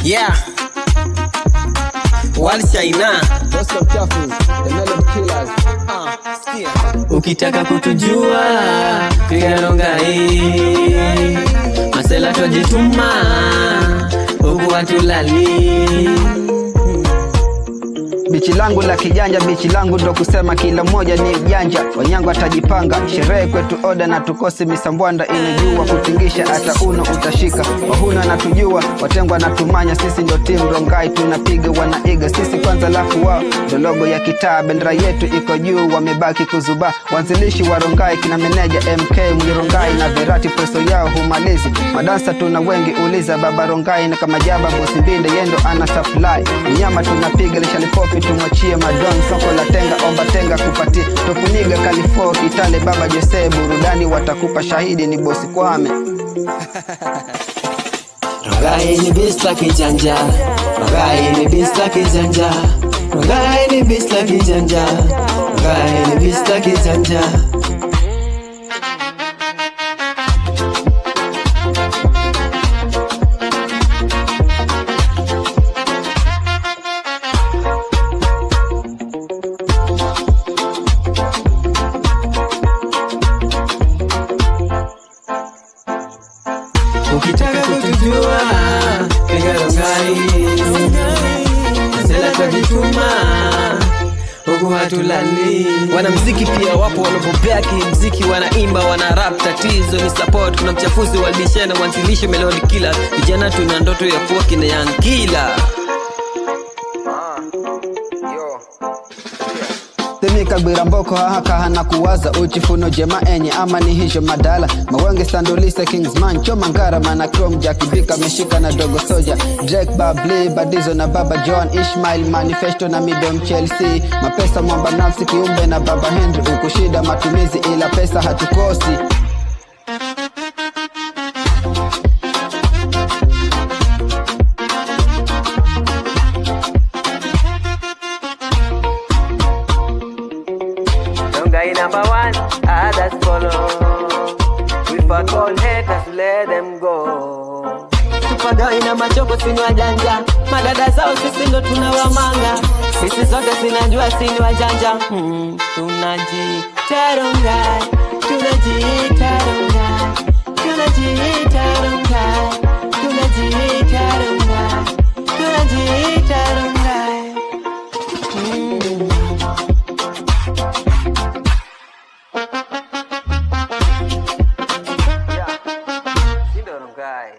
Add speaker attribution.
Speaker 1: Yeah. Wali China. Ukitaka kutujua piga rongai, masela tojituma huku watulali.
Speaker 2: Bichi langu la kijanja, bichi langu ndo kusema kila moja ni mjanja. Wanyangu atajipanga, sherehe kwetu oda na tukosi misambwanda. Inajua kutingisha hata uno utashika. Wahuna na tujua, watengwa na tumanya. Sisi ndo team Rongai, tunapiga wanaiga. Sisi kwanza lafu wao, ndo logo ya kitaa. Bendera yetu iko juu, wamebaki kuzuba. Wanzilishi wa Rongai kina meneja MK Muli Rongai na Verati, preso yao humalizi. Madansa tuna wengi, uliza baba Rongai. Na kama jaba bosi Mbinde yendo ana supply. Unyama tunapiga lishali popi, tumwachie madon. Soko la tenga, omba tenga kupati. Topuniga Kalifo, Kitale baba Jose. Burudani watakupa shahidi ni bosi Kwame.
Speaker 1: Rongai ni beast la kijanja, Rongai ni beast la kijanja, Rongai ni beast la kijanja, Rongai ni beast la kijanja. Ukitaka kutujua piga Rongai, masela tojituma huku hatulali. Wanamziki pia wapo walopopea kimziki, wanaimba, wana rap. Tatizo ni support, kuna mchafuzi walishana mwanzilishi melody killer. Vijana tuna ndoto ya kuwa kina Young Killer.
Speaker 2: Temika gbira mboko haka hana kuwaza. Uchifuno jema enye ama ni hijo madala. Mawenge Sandolisa Kingsman Choma Ngara mana Chrome Jackie Bika meshika na Dogo Soja. Drake Babli Badizo na Baba John Ishmael Manifesto na Midom Chelsea. Mapesa mwamba nafsi kiumbe na Baba Henry. Ukushida matumizi ila pesa hatukosi.
Speaker 1: Rongai number one, others follow. We fuck all haters, let them go. Tupagai na machoko sini wajanja, madada zao sisi ndo tunawamanga. Sisi zote sinajua sini wajanja. Tunajiita Rongai, tunajiita Rongai, tunajiita Rongai, tunajiita Rongai, tunajiita Rongai. Rongai.